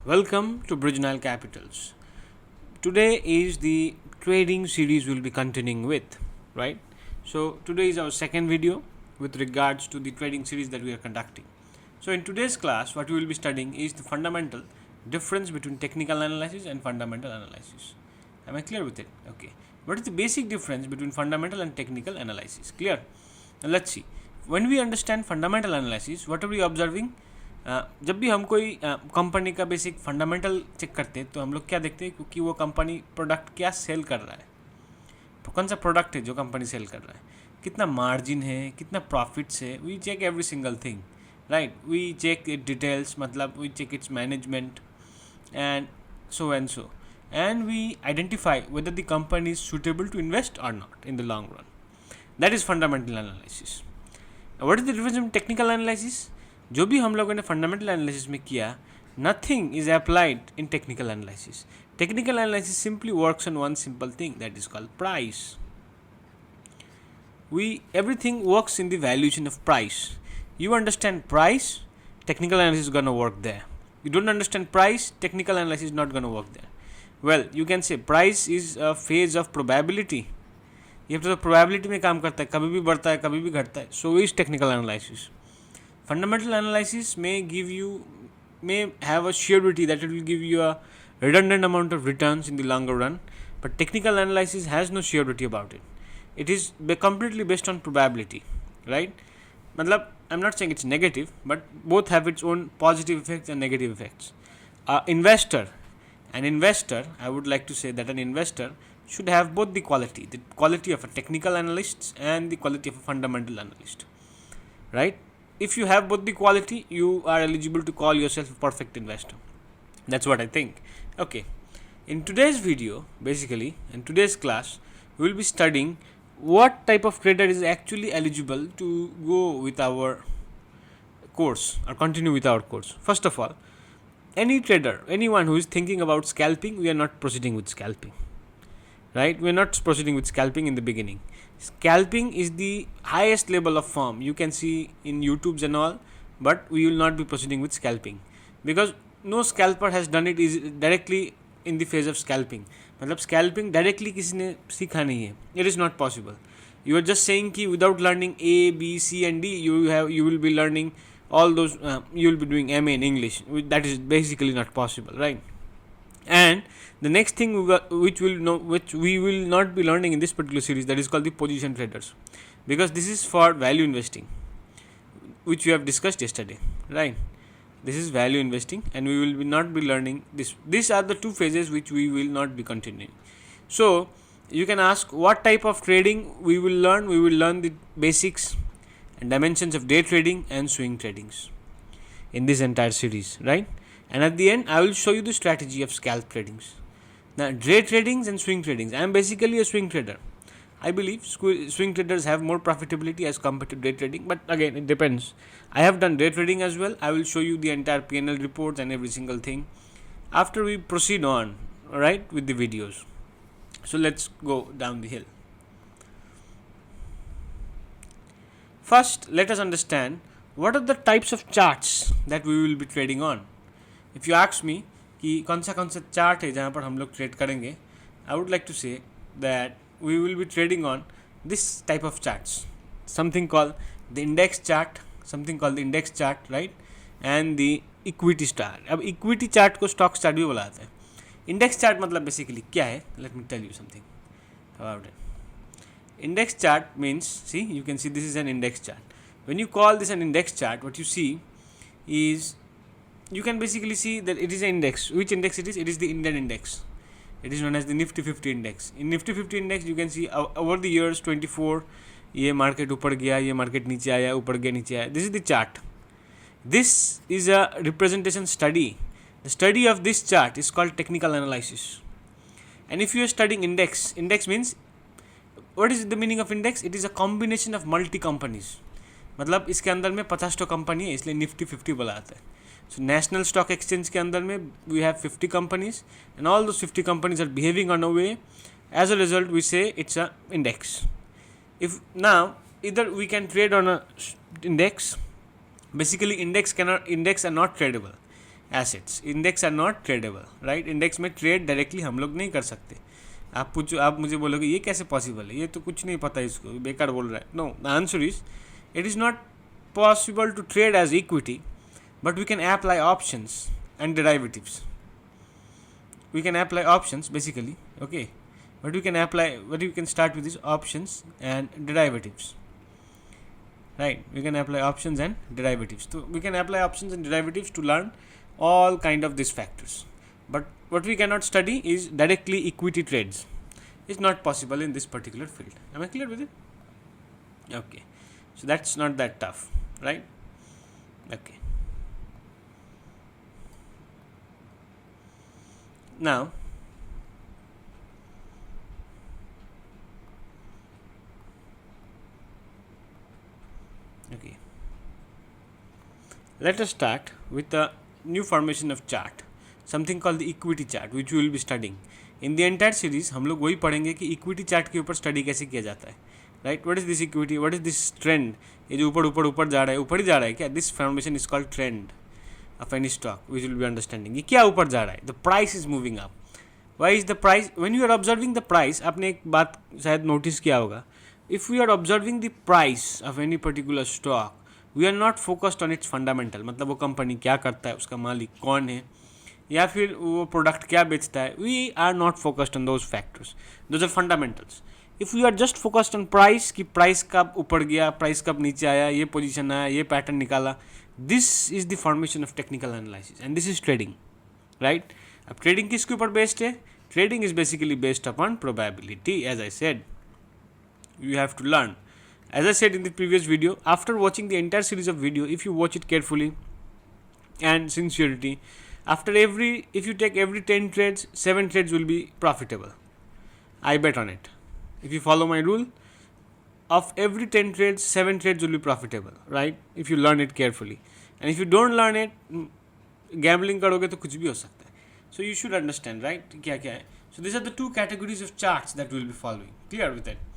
Welcome to Bridge Nile Capitals. Today is the trading series we'll be continuing with, right? So today is our second video with regards to the trading series that we are conducting. So in today's class, what we will be studying is the fundamental difference between technical analysis and fundamental analysis. Am I clear with it? Okay. What is the basic difference between fundamental and technical analysis? Clear? Now let's see. When we understand fundamental analysis, what are we observing? जब भी हम कोई company का basic fundamental check करते हैं तो हम लोग क्या देखते हैं क्योंकि वो कंपनी प्रोडक्ट क्या सेल कर रहा है, कौन सा प्रोडक्ट है जो कंपनी सेल कर रहा है, कितना मार्जिन है, कितना प्रॉफिट्स है. We check every single thing, right. We check it details, मतलब we check its management and so and we identify whether the company is suitable to invest or not in the long run. That is fundamental analysis. What is the difference in technical analysis? जो भी हम लोगों ने fundamental analysis में किया, nothing is applied in technical analysis. Technical analysis simply works on one simple thing that is called price. Everything works in the valuation of price. You understand price, technical analysis is gonna work there. You don't understand price, technical analysis is not gonna work there. Well, you can say price is a phase of probability. ये तो probability में काम करता है, कभी भी बढ़ता है कभी भी घटता है. So is technical analysis. Fundamental analysis may have a surety that it will give you a redundant amount of returns in the longer run, but technical analysis has no surety about it. It is completely based on probability, right? Matlab, I'm not saying it's negative, but both have its own positive effects and negative effects. An investor, I would like to say that an investor should have both the quality of a technical analyst and the quality of a fundamental analyst, right? If you have both the quality, you are eligible to call yourself a perfect investor. That's what I think. Okay. In today's video, basically, in today's class, we will be studying what type of trader is actually eligible to go with our course or continue with our course. First of all, any trader, anyone who is thinking about scalping, we are not proceeding with scalping. Right? We are not proceeding with scalping in the beginning. Scalping is the highest level of form you can see in YouTubes and all, but we will not be proceeding with scalping because no scalper has done it directly in the phase of scalping. मतलब scalping directly किसी ने सीखा नहीं है. It is not possible. You are just saying कि without learning A, B, C and D, you will be learning all those. You will be doing MA in English. That is basically not possible, right? And the next thing which we will not be learning in this particular series, that is called the position traders, because this is for value investing, which we have discussed yesterday, right? This is value investing and we will not be learning this. These are the two phases which we will not be continuing. So you can ask what type of trading we will learn. We will learn the basics and dimensions of day trading and swing tradings in this entire series, right? And at the end, I will show you the strategy of scalp tradings. Now, day tradings and swing tradings. I am basically a swing trader. I believe swing traders have more profitability as compared to day trading, but again, it depends. I have done day trading as well. I will show you the entire P&L reports and every single thing after we proceed on, right, with the videos. So let's go down the hill. First, let us understand what are the types of charts that we will be trading on. If you ask me कि कौन सा chart है जहाँ पर हम लोग trade करेंगे, I would like to say that we will be trading on this type of charts. Something called the index chart, right? And the equity chart. अब equity chart को stock chart भी बोला जाता है. Index chart मतलब basically क्या है? Let me tell you something about it. Index chart means, see, you can see this is an index chart. When you call this an index chart, what you see is, you can basically see that it is an index. Which index it is? It is the Indian index. It is known as the Nifty 50 index. In Nifty 50 index, you can see over the years 24, ये market ऊपर गया, ये market नीचे आया, ऊपर गया, नीचे आया. This is the chart. This is a representation study. The study of this chart is called technical analysis. And if you are studying index means, what is the meaning of index? It is a combination of multi companies. मतलब इसके अंदर में 50 company है, इसलिए Nifty 50 बोला जाता है. So national stock exchange के अंदर में we have 50 companies and all those 50 companies are behaving on a way. As a result, we say it's a index. If now either we can trade on a index. Basically, index are not tradable. assets. Index are not tradable, right? Index में trade directly हम लोग नहीं कर सकते. आप मुझे बोलोगे ये कैसे पॉसिबल है, ये तो कुछ नहीं पता इसको, बेकार बोल रहा है. No, the answer is it is not possible to trade as equity, but we can apply options and derivatives. We can apply options basically, okay, but we can start with these options and derivatives, right? We can apply options and derivatives. So we can apply options and derivatives to learn all kind of these factors, but what we cannot study is directly equity trades. It's not possible in this particular field. Am I clear with it? Okay, so that's not that tough, right? Okay, now okay, let us start with a new formation of chart, something called the equity chart, which we will be studying in the entire series. हम लोग वही पढ़ेंगे कि equity chart के ऊपर study कैसे किया जाता है, right? What is this equity, what is this trend? ये जो ऊपर जा रहा है, ऊपर ही जा रहा है क्या? This formation is called trend of any stock, which will be understanding. ये क्या ऊपर जा रहा है? The price is moving up. Why is the price? When you are observing the price, आपने एक बात शायद नोटिस किया होगा, if we are observing the price of any particular stock, we are not focused on its fundamental, मतलब वो company क्या करता है, उसका मालिक कौन है, या फिर वो प्रोडक्ट क्या बेचता है. We are not focused on those factors, those are fundamentals. If you are just focused on price, कि प्राइस कब ऊपर गया, प्राइस कब नीचे आया, ये पोजीशन आया, ये पैटर्न निकाला, this is the formation of technical analysis and this is trading, right? अब ट्रेडिंग किसके ऊपर बेस्ड है? Trading is basically based upon probability. As I said, you have to learn. As I said in the previous video, after watching the entire series of video, if you watch it carefully and sincerity, if you take every 10 trades, 7 trades will be profitable. I bet on it. If you follow my rule, of every 10 trades, 7 trades will be profitable, right? If you learn it carefully. And if you don't learn it, gambling करोगे तो कुछ भी हो सकता है. So you should understand, right? क्या क्या है. So these are the two categories of charts that we will be following. Clear with it?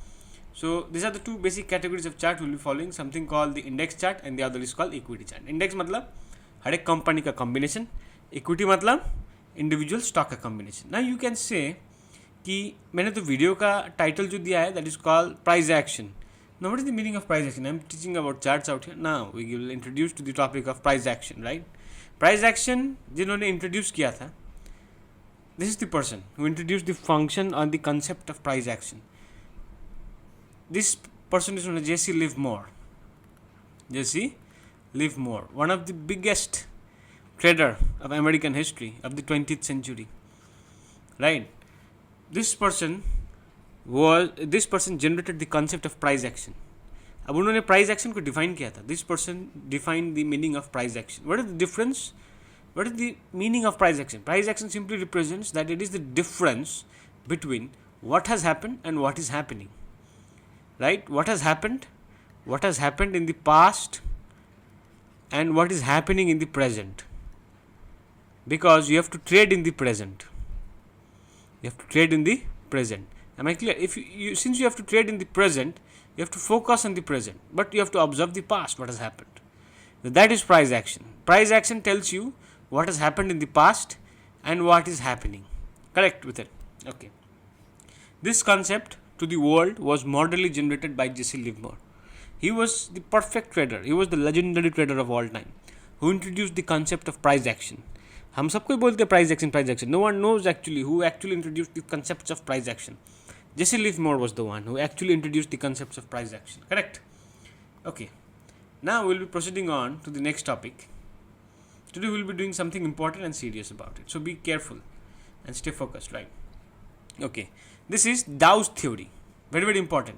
So these are the two basic categories of chart we will be following. Something called the index chart and the other is called equity chart. Index मतलब हर एक company का combination, equity मतलब individual stock का combination. Now you can say कि मैंने तो video का title जो दिया है that is called price action. Now what is the meaning of price action? I am teaching about charts out here. Now we will introduce to the topic of price action, right? Price action जिन्होंने introduce किया था, this is the person who introduced the function or the concept of price action. This person is known as Jesse Livermore. Jesse Livermore, one of the biggest trader of American history of the 20th century. Right? This person generated the concept of price action. अब उन्होंने price action को define किया था. This person defined the meaning of price action. What is the difference? What is the meaning of price action? Price action simply represents that it is the difference between what has happened and what is happening. Right? What has happened in the past and what is happening in the present, because you have to trade in the present. Am I clear? If since you have to trade in the present, you have to focus on the present, but you have to observe the past, what has happened. That is price action. Price action tells you what has happened in the past and what is happening. Correct with it? Okay. This concept to the world was moderately generated by Jesse Livermore. He was the perfect trader. He was the legendary trader of all time who introduced the concept of price action. हम सबको ही बोलते हैं price action. No one knows actually who actually introduced the concepts of price action. Jesse Livermore was the one who actually introduced the concepts of price action. Correct? Okay. Now we'll be proceeding on to the next topic. Today we'll be doing something important and serious about it. So be careful and stay focused, right? Okay. This is Dow's theory. Very, very important.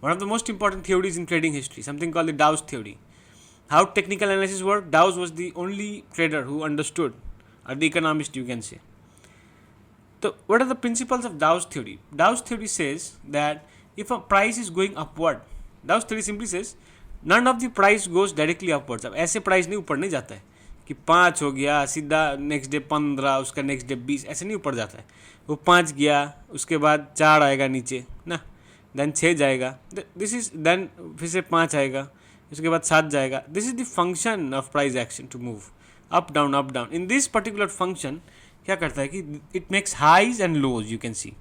One of the most important theories in trading history. Something called the Dow's theory. How technical analysis works? Dow's was the only trader who understood, or the economist you can say. So what are the principles of Dow's theory? Dow's theory says that if a price is going upward, Dow's theory simply says none of the price goes directly upwards. अब ऐसे price नहीं ऊपर नहीं जाता है कि 5 हो गया सीधा नेक्स्ट डे 15, उसका नेक्स्ट डे 20, ऐसे नहीं ऊपर जाता है. वो 5 गया, उसके बाद 4 आएगा नीचे ना, देन 6 जाएगा, दिस इज देन फिर से 5 आएगा, उसके बाद 7 जाएगा. This is the function of price action to move up down. In this particular function क्या करता है कि it makes highs and lows, you can see.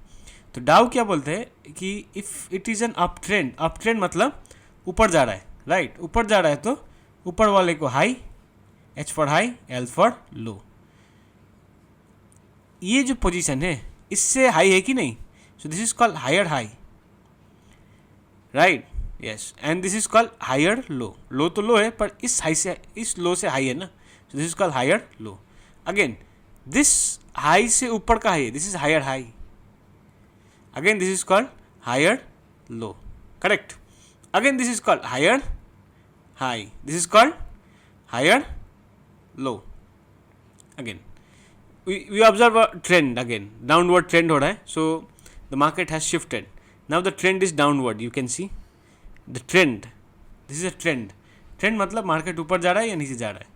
तो डाउ क्या बोलते हैं कि if it is an up trend मतलब ऊपर जा रहा है, राइट. ऊपर जा रहा है तो ऊपर वाले को high, H for high, L for low. ये जो पोजीशन है इससे हाई है कि नहीं, so this is called higher high, right. Yes, and this is called higher low. Low तो लो है पर इस हाई से, इस लो से हाई है ना, so this is called higher low. Again this high से ऊपर का हाई है, this is higher high. Again this is called higher low, correct. Again this is called higher high, this is called higher low. Again we observe a trend, again downward trend हो रहा है, so the market has shifted. Now the trend is downward, you can see the trend. This is a trend मतलब market ऊपर जा रहा है या नीचे जा रहा है.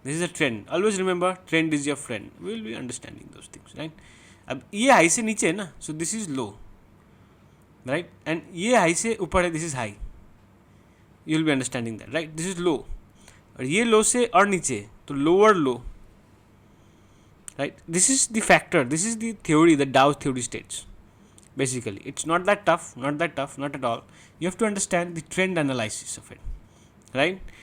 This is a trend. Always remember, trend is your friend. We will be understanding those things, right? अब ये हाई से नीचे है ना, so this is low, right? And ये हाई से ऊपर है, this is high. You will be understanding that, right? This is low. और ये लो से और नीचे तो lower low, right? This is the factor, this is the theory that Dow theory states. Basically it's not that tough, not at all. You have to understand the trend analysis of it, right?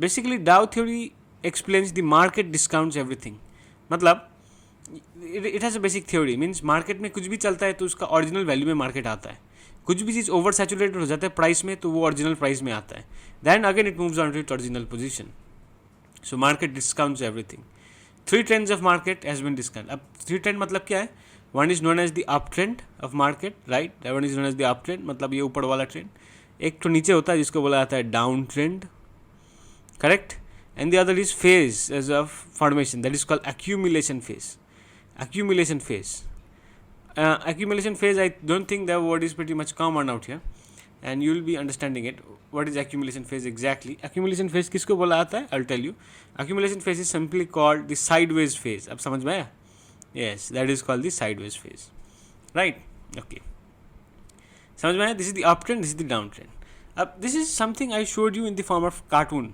Basically Dow theory explains the market discounts everything. मतलब it has a basic theory, means market में कुछ भी चलता है तो उसका original value में market आता है. कुछ भी चीज़ ओवर सैचुरेटेड हो जाता है प्राइस में तो वो ओरिजिनल प्राइस में आता है. Then again it moves on to it original position. So market discounts everything. 3 trends of market has been discount. अब 3 ट्रेंड मतलब क्या है? One is known as the up trend of market, right. One is known as the up trend मतलब ये ऊपर वाला trend. एक तो नीचे होता है जिसको बोला जाता है down trend, correct. And the other is phase as of formation, that is called accumulation phase. Accumulation phase, I don't think that word is pretty much common out here and you will be understanding it. What is accumulation phase exactly? Accumulation phase किसको बोला जाता है? I'll tell you. Accumulation phase is simply called the sideways phase. अब समझ में आया? Yes, that is called the sideways phase, right? Okay, समझ में आया? This is the uptrend, this is the downtrend. This is something I showed you in the form of cartoon.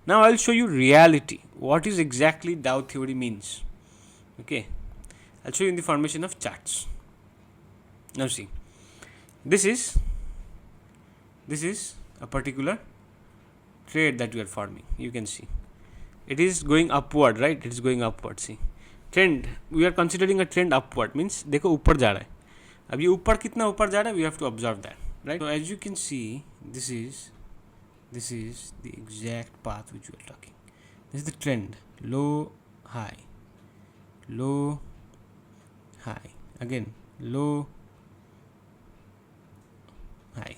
Now I'll show you reality. What is exactly Dow theory means? Okay, I'll show you in the formation of charts. Now see, this is a particular trade that we are forming. You can see it is going upward, right? It is going upward. See, trend, we are considering a trend upward, means देखो ऊपर जा रहा है. अब ये ऊपर कितना ऊपर जा रहा है, we have to observe that, right? So as you can see, this is the exact path which we are talking. This is the trend, low high, low high, again low high.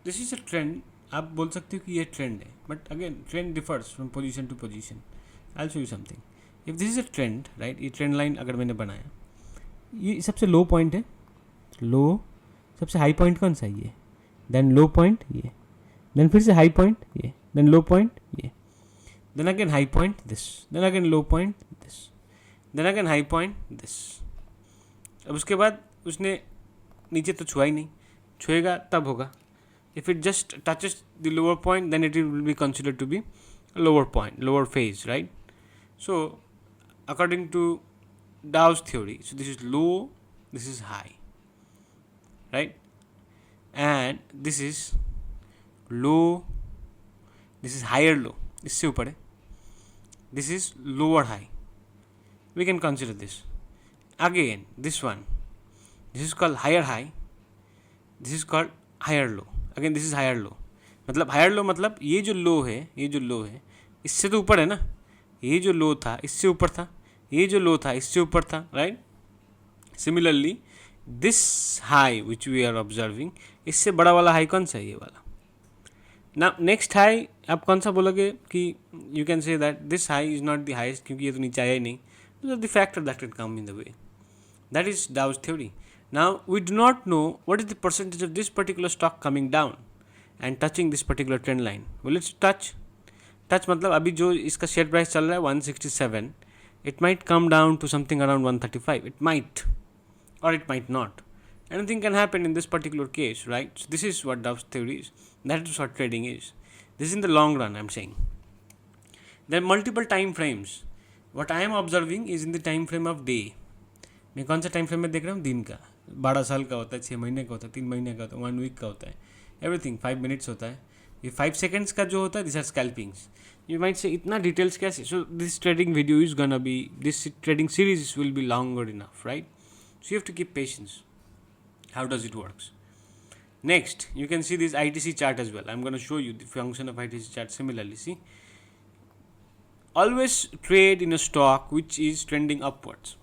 This is a trend. आप बोल सकते हो कि ये trend है, but again trend differs from position to position. I show you something. If this is a trend, right, ये trend line अगर मैंने बनाया, ये सबसे लो पॉइंट है, लो. सबसे हाई पॉइंट कौन सा है? ये. देन लो पॉइंट ये, देन फिर से हाई पॉइंट ये, देन लो पॉइंट ये, then again high point this, then again low point this, then again high point this. अब उसके बाद उसने नीचे तो छुआ ही नहीं, छुएगा तब होगा. If it just touches the lower point, then it will be considered to be a lower point, lower phase, right? So according to Dow's theory, so this is low, this is high, right? And this is low, this is higher low, इससे ऊपर है. This is lower high. We can consider this. Again, this one, this is called higher high, this is called higher low. Again this is higher low. मतलब higher low मतलब ये जो लो है इससे तो ऊपर है ना. ये जो लो था इससे ऊपर था, ये जो लो था इससे ऊपर था, right. Similarly this high which we are observing, इससे बड़ा वाला हाई कौन सा है? ये वाला. ना नेक्स्ट हाई आप कौन सा बोलोगे कि you can say that this high is not the highest, क्योंकि ये तो नीचे आया ही नहीं. The factor that can come in the way. That is Dow's theory. Now we do not know what is the percentage of this particular stock coming down and touching this particular trend line. Will it touch मतलब अभी जो इसका share price चल रहा है 167, it might come down to something around 135. It might or it might not. Anything can happen in this particular case, right? So this is what Dow's theory is. That is what trading is. This is in the long run, I'm saying. There are multiple time frames. what I am observing is in the time frame of day. मैं कौन सा time frame में देख रहा हूँ? दिन का. 12 साल का होता है, 6 महीने का होता है, 3 महीने का होता है, 1 वीक का होता है, एवरीथिंग 5 मिनट्स होता है. ये 5 सेकेंड्स का जो होता है, this are scalpings. You might say इतना डिटेल्स कैसे? So this trading video is gonna be, this trading series will be longer enough, right? So you have to keep patience. How does it works? Next, you can see this ITC chart as well. I'm going to show you the function of ITC chart similarly. See, always trade in a stock which is trending upwards.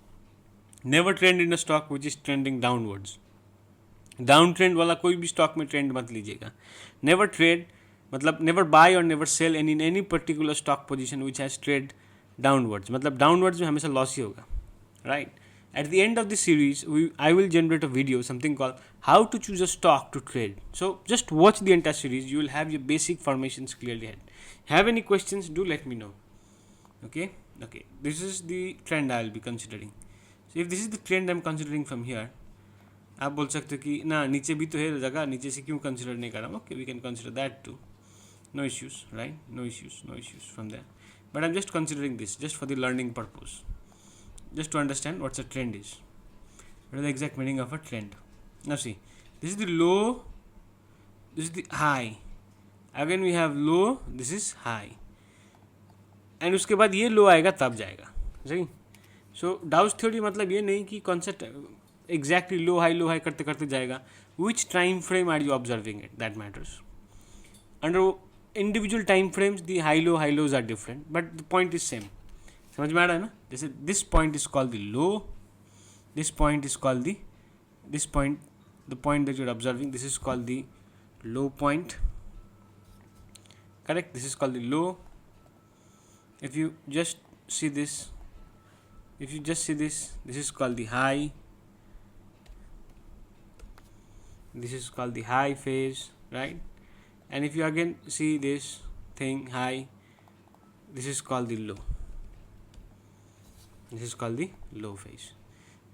Never trend in a stock which is trending downwards. Down trend वाला कोई भी stock में trend मत लीजिएगा. Never trade मतलब never bye और never cell in any particular stock position which has trade downwards. मतलब downwards में हमेशा लॉस ही होगा, right? At the end of the series, I will generate a video, something called how to choose a stock to trade. So just watch the entire series. You will have your basic formations clearly ahead. Have any questions? Do let me know. Okay. This is the trend I will be considering. So if this is the trend I am considering from here, आप बोल सकते हो कि ना नीचे भी तो है जगह, नीचे से क्यों कंसिडर नहीं कर रहा हूँ? Okay, we can consider that too. No issues, right? No issues from there. But I'm just considering this just for the learning purpose. Just to understand what's a trend is. What is the exact meaning of a trend? Now see, this is the low, this is the high. Again we have low, this is high. And उसके बाद ये low आएगा तब जाएगा, सही? So Dow's theory मतलब ये नहीं कि concept exactly low high करते करते जाएगा. Which time frame are you observing it? That matters. Under individual time frames, the high lows are different, but the point is same. समझ में आ रहा है ना? जैसे this point is called the low, this point is called this point, the point that you are observing, this is called the low point, correct? This is called the low. If you just see this, this is called the high, this is called the high phase, right? And if you again see this thing high, this is called the low. This is called the low phase.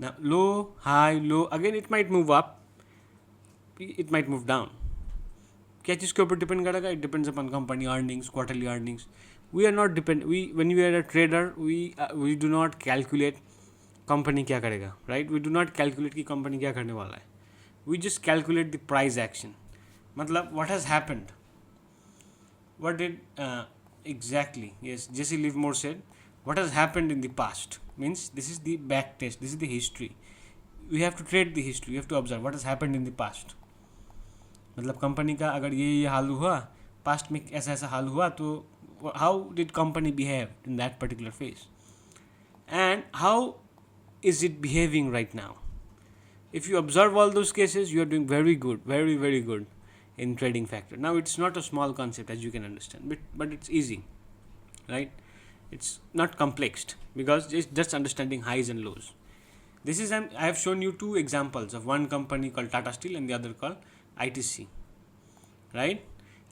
Now low, high, low, again it might move up, it might move down. क्या चीज़ के ऊपर depend करेगा? It depends upon company earnings, quarterly earnings. We are not depend, when we are a trader we do not calculate company क्या करेगा, राइट? We do not calculate कि company क्या करने वाला है. We just calculate the price action. मतलब what has happened, what did exactly, yes, Jesse Livermore said, what has happened in the past, means this is the back test, this is the history. We have to trade the history, we have to observe what has happened in the past. मतलब company का अगर ये हाल हुआ, past में ऐसा हाल हुआ, तो how did company behave in that particular phase and how is it behaving right now. If you observe all those cases, you are doing very good, very very good in trading factor. Now it's not a small concept, as you can understand, but it's easy, right? It's not complex because it's just understanding highs and lows. This is, I have shown you two examples of one company called Tata Steel and the other called ITC, right?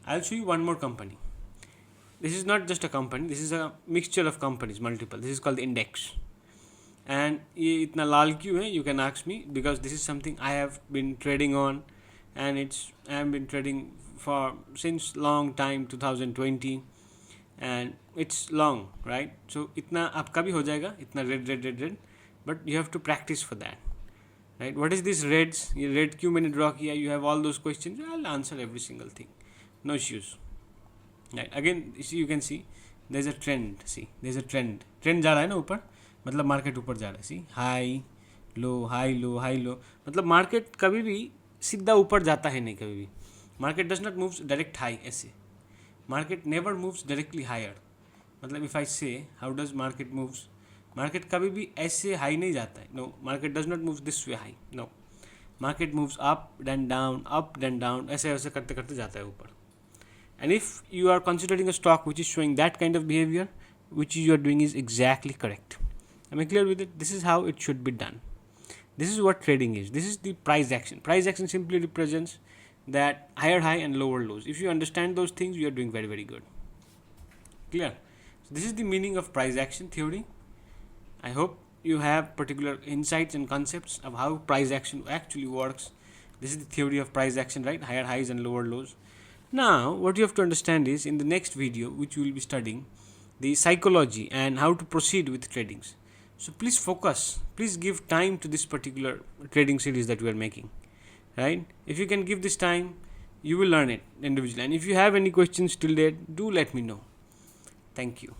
I'll show you one more company. This is not just a company, this is a mixture of companies, multiple. This is called the index. And ये इतना लाल क्यों है? You can ask me, because this is something I have been trading on, and I have been trading for since long time, 2020, and it's long, right? So itna आपका भी हो जाएगा, इतना red, but you have to practice for that, right? What is this reds? ये red क्यों मैंने draw किया? You have all those questions, I'll answer every single thing, no issues, right? Again, you can see there's a trend. See, there's a trend जा रहा है ना ऊपर, मतलब मार्केट ऊपर जा रहा है. सी हाई लो, मतलब मार्केट कभी भी सीधा ऊपर जाता है नहीं, कभी भी. Market does not moves direct high, ऐसे. Market never moves directly higher. मतलब if I say how does market moves, market कभी भी ऐसे हाई नहीं जाता है. No, market does not move this way high. No, market moves up then down, ऐसे ऐसे करते करते जाता है ऊपर. And if you are considering a stock which is showing that kind of behaviour, which you are doing is exactly correct. Am I clear with it? This is how it should be done. This is what trading is. This is the price action. Price action simply represents that higher high and lower lows. If you understand those things, you are doing very, very good. Clear? So this is the meaning of price action theory. I hope you have particular insights and concepts of how price action actually works. This is the theory of price action, right? Higher highs and lower lows. Now, what you have to understand is, in the next video, which we will be studying, the psychology, and how to proceed with tradings. So please focus, please give time to this particular trading series that we are making, right? If you can give this time, you will learn it individually. And if you have any questions till date, do let me know. Thank you.